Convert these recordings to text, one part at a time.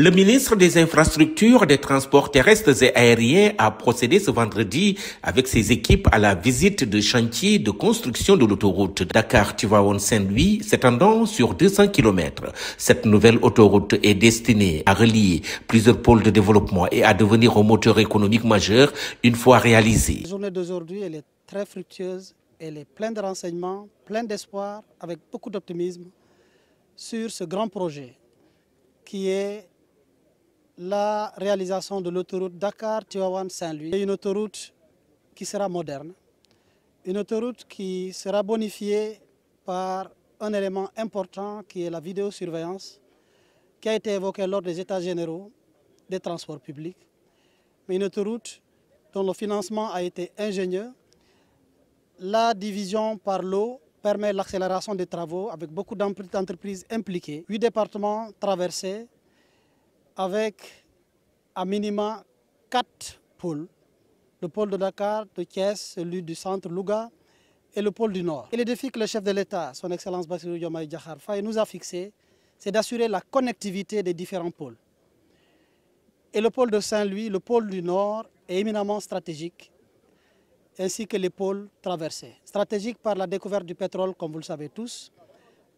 Le ministre des Infrastructures, des Transports terrestres et aériens a procédé ce vendredi avec ses équipes à la visite de chantier de construction de l'autoroute Dakar-Tivaouane-Saint-Louis s'étendant sur 200 km. Cette nouvelle autoroute est destinée à relier plusieurs pôles de développement et à devenir un moteur économique majeur une fois réalisée. La journée d'aujourd'hui, elle est très fructueuse, elle est pleine de renseignements, pleine d'espoir, avec beaucoup d'optimisme sur ce grand projet qui est la réalisation de l'autoroute Dakar-Tivaouane-Saint-Louis. Une autoroute qui sera moderne, une autoroute qui sera bonifiée par un élément important qui est la vidéosurveillance, qui a été évoqué lors des États généraux des transports publics, mais une autoroute dont le financement a été ingénieux. La division par l'eau permet l'accélération des travaux avec beaucoup d'entreprises impliquées. 8 départements traversés, avec à minima 4 pôles. Le pôle de Dakar, de Thiès, celui du centre Louga et le pôle du Nord. Et le défi que le chef de l'État, son Excellence Bassirou Diomaye Diakhar Faye, nous a fixé, c'est d'assurer la connectivité des différents pôles. Et le pôle de Saint-Louis, le pôle du Nord, est éminemment stratégique, ainsi que les pôles traversés. Stratégique par la découverte du pétrole, comme vous le savez tous,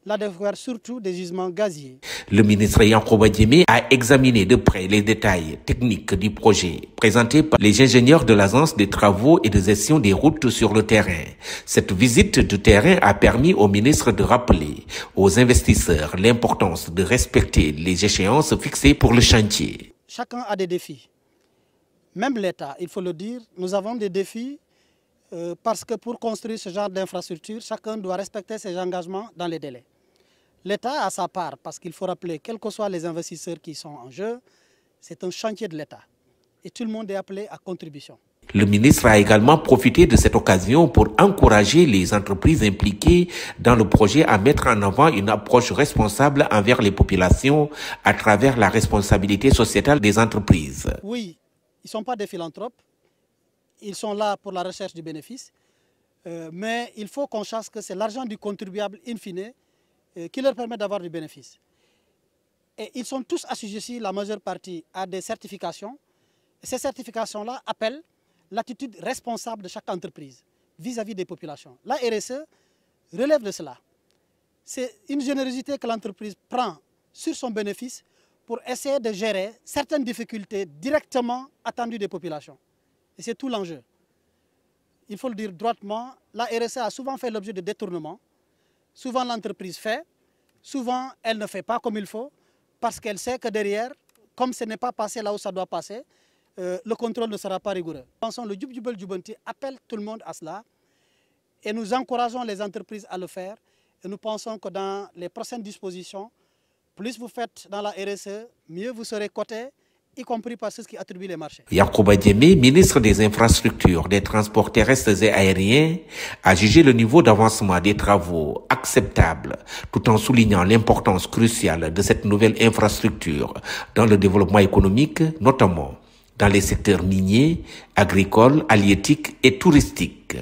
la découverte surtout des gisements gaziers. Le ministre Yankhoba Diémé a examiné de près les détails techniques du projet présenté par les ingénieurs de l'Agence des travaux et de gestion des routes sur le terrain. Cette visite de terrain a permis au ministre de rappeler aux investisseurs l'importance de respecter les échéances fixées pour le chantier. Chacun a des défis. Même l'État, il faut le dire, nous avons des défis parce que pour construire ce genre d'infrastructure, chacun doit respecter ses engagements dans les délais. L'État a sa part, parce qu'il faut rappeler, quels que soient les investisseurs qui sont en jeu, c'est un chantier de l'État. Et tout le monde est appelé à contribution. Le ministre a également profité de cette occasion pour encourager les entreprises impliquées dans le projet à mettre en avant une approche responsable envers les populations à travers la responsabilité sociétale des entreprises. Oui, ils ne sont pas des philanthropes, ils sont là pour la recherche du bénéfice, mais il faut qu'on sache que c'est l'argent du contribuable in fine qui leur permet d'avoir du bénéfice. Et ils sont tous assujettis, la majeure partie, à des certifications. Et ces certifications-là appellent l'attitude responsable de chaque entreprise vis-à-vis des populations. La RSE relève de cela. C'est une générosité que l'entreprise prend sur son bénéfice pour essayer de gérer certaines difficultés directement attendues des populations. Et c'est tout l'enjeu. Il faut le dire droitement, la RSE a souvent fait l'objet de détournements. Souvent l'entreprise fait, souvent elle ne fait pas comme il faut, parce qu'elle sait que derrière, comme ce n'est pas passé là où ça doit passer, le contrôle ne sera pas rigoureux. Pensons, le Djub Jubel Djubanti appelle tout le monde à cela et nous encourageons les entreprises à le faire. Et nous pensons que dans les prochaines dispositions, plus vous faites dans la RSE, mieux vous serez coté, y compris par ceux qui attribuent les marchés. Yankhoba Diémé, ministre des Infrastructures, des Transports terrestres et aériens, a jugé le niveau d'avancement des travaux acceptable, tout en soulignant l'importance cruciale de cette nouvelle infrastructure dans le développement économique, notamment dans les secteurs miniers, agricoles, halieutiques et touristiques.